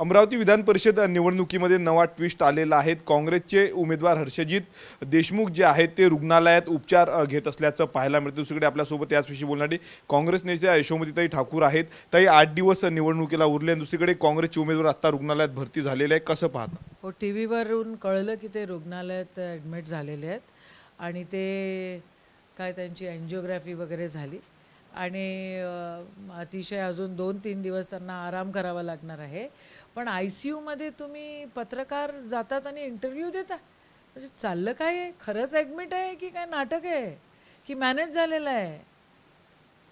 अमरावती विधान परिषद निवडणुकीमध्ये नवा ट्विस्ट आलेला आहे। काँग्रेसचे उमेदवार हर्षजित देशमुख जे आहेत ते रुग्णालयात उपचार घेत असल्याचं पाहायला मिळतं। दुसरीकडे आपल्यासोबत याविषयी बोलणारी काँग्रेस नेत्या यशोमतीताई ठाकूर आहेत। ताई 8 दिवस निवडणुकीला उरले, दुसरीकडे काँग्रेसचे उमेदवार आता रुग्णालयात भरती झालेले आहे, कसं पाहता? हो, टीव्हीवरून कळलं की ते रुग्णालयात ॲडमिट झालेले आहेत आणि ते काय त्यांची एंजिओग्राफी वगैरे झाली आणि अतिशय अजून 2-3 दिवस त्यांना आराम करावा लागणार आहे। पण ICUमध्ये तुम्ही पत्रकार जातात आणि इंटरव्ह्यू देता, म्हणजे चाललं काय आहे? खरंच ॲडमिट आहे की काय नाटक आहे की मॅनेज झालेलं आहे?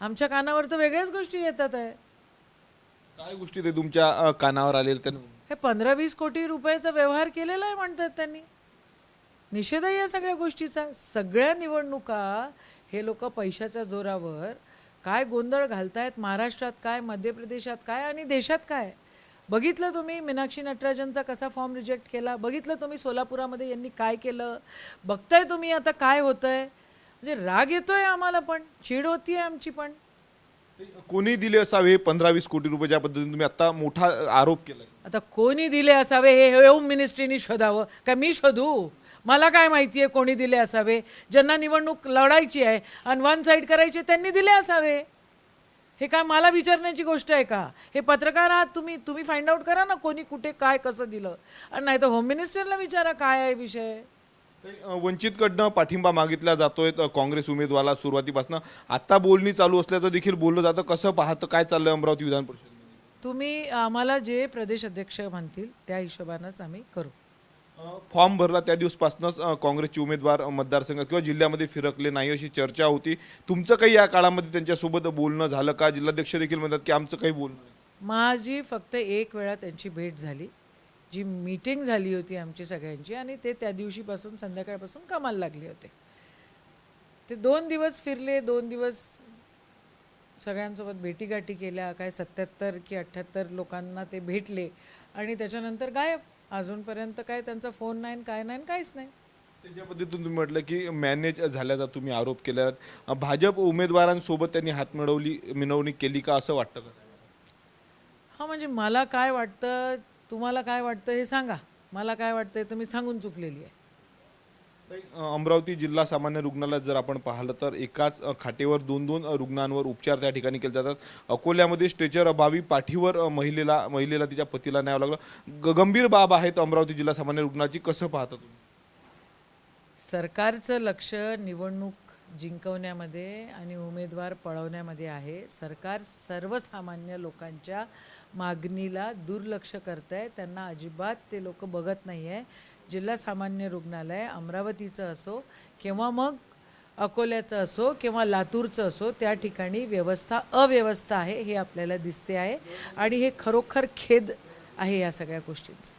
आमच्या कानावर तर वेगळ्याच गोष्टी येतात आहे। काय गोष्टी ते तुमच्या कानावर आलेल्या? हे 15-20 कोटी रुपयाचा व्यवहार केलेला आहे म्हणतात त्यांनी। निषेध आहे या सगळ्या गोष्टीचा। सगळ्या निवडणुका हे लोक पैशाच्या जोरावर काय गोंधळ घालतायत, महाराष्ट्रात काय, मध्य प्रदेशात काय आणि देशात काय। बघितलं तुम्ही मीनाक्षी नटराजनचा कसा फॉर्म रिजेक्ट केला, बघितलं तुम्ही सोलापुरामध्ये यांनी काय केलं, बघताय तुम्ही आता काय होतंय। म्हणजे राग येतोय आम्हाला, पण चीड होतीये आमची पण। कोणी दिले असावे 15-20 कोटी रुपये, ज्या पद्धतीने तुम्ही आता मोठा आरोप केलाय? आता कोणी दिले असावे हे होम मिनिस्ट्रीनी शोधावं का मी शोधू? मला काय माहिती आहे कोणी दिले असावे? ज्यांना निवडणूक लढायची आहे आणि वन साईड करायची त्यांनी दिले असावे। हे काय मला विचारण्याची गोष्ट आहे का? हे पत्रकार आहात तुम्ही फाइंड आउट करा ना कोणी कुठे काय कसं दिलं, आणि नाही तर होम मिनिस्टरला विचारा काय आहे विषय। वंचितकडनं पाठिंबा मागितला जातोय काँग्रेस उमेदवाराला सुरुवातीपासून, आता बोलणी चालू असल्याचं देखील बोललं जातं, कसं पाहतं, काय चाललंय अमरावती विधान परिषद? तुम्ही आम्हाला जे प्रदेश अध्यक्ष म्हणतील त्या हिशोबानंच आम्ही करू। फॉर्म भरला त्या दिवसपासूनच काँग्रेसचे उमेदवार मतदारसंघात किंवा जिल्ह्यामध्ये फिरकले नाही अशी चर्चा होती। तुमचं काही या काळामध्ये त्यांच्यासोबत बोलणं झालं का? जिल्हाध्यक्ष देखील म्हणतात की आमचं काही बोलणं नाही। माझी फक्त एक वेळा त्यांची भेट झाली, जी मीटिंग झाली होती आमची सगळ्यांची, आणि ते त्या दिवशीपासून संध्याकाळपासून कामाला लागले होते। ते 2 दिवस फिरले, 2 दिवस सगळ्यांसोबत भेटीगाठी केल्या, काय 77 की 78 लोकांना ते भेटले आणि त्याच्यानंतर गायब। अजूनपर्यंत काय त्यांचा फोन नाही, काय नाही, काहीच नाही। त्याच्या पद्धतीतून तुम्ही म्हटलं की मॅनेज झाल्याचा तुम्ही आरोप केला, भाजप उमेदवारांसोबत त्यांनी हात मिळवणी केली का असं वाटतं का? हां, म्हणजे मला काय वाटतं, तुम्हाला काय वाटतं हे सांगा। मला काय वाटतं तुम्ही सांगून चुकलेली आहे। अमरावती जिल्हा सामान्य रुग्णालयात जर आपण पाहिलं तर एकाच खाटेवर 2-2 रुग्णांवर उपचार त्या ठिकाणी केले जातात। अकोल्यामध्ये स्ट्रेचर अभावी पाठीवर महिलेला तिच्या पतीला न्यावं लागलं। गंभीर बाब आहेत अमरावती जिल्हा सामान्य रुग्णाची, कसं पाहता तुम्ही? सरकारचं लक्ष निवडणूक जिंकवण्यामध्ये आणि उमेदवार पळवण्यामध्ये आहे। सरकार सर्वसामान्य लोकांच्या मागणीला दुर्लक्ष करत आहे, त्यांना अजिबात ते लोक बघत नाही आहे। जिल्हा सामान्य रुग्णालय अमरावतीचं असो किंवा मग अकोल्याचं असो किंवा लातूरचं असो, त्या ठिकाणी अव्यवस्था आहे हे आपल्याला दिसते आहे आणि हे खरोखर खेद आहे या सगळ्या गोष्टींचा।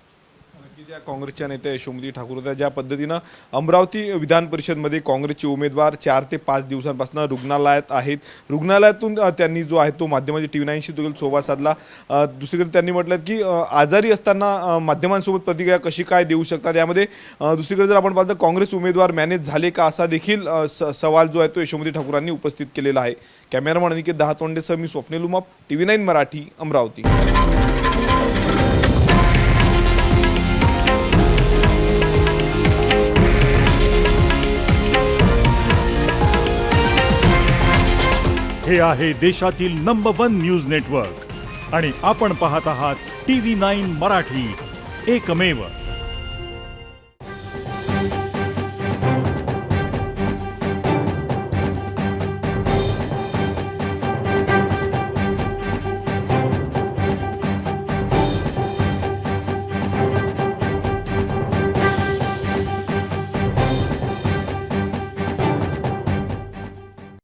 त्या काँग्रेसच्या नेत्या यशोमती ठाकूर होत्या, ज्या पद्धतीनं अमरावती विधान परिषदमध्ये काँग्रेसचे उमेदवार 4 ते 5 दिवसांपासून रुग्णालयात आहेत। रुग्णालयातून त्यांनी जो आहे तो माध्यमांची TV9शी देखील संवाद साधला। दुसरीकडे त्यांनी म्हटलं की आजारी असताना माध्यमांसोबत प्रतिक्रिया कशी काय देऊ शकतात, यामध्ये दुसरीकडे जर आपण पाहतो काँग्रेस उमेदवार मॅनेज झाले का असा देखील सवाल जो आहे तो यशोमती ठाकूरांनी उपस्थित केलेला आहे। कॅमेरामन अनिकेत दहातोंडेसह मी स्वप्नील उमाप, TV9 मराठी, अमरावती। हे आहे देशातील नंबर 1 न्यूज नेटवर्क आणि आपण पाहत आहात TV9 मराठी, एकमेव।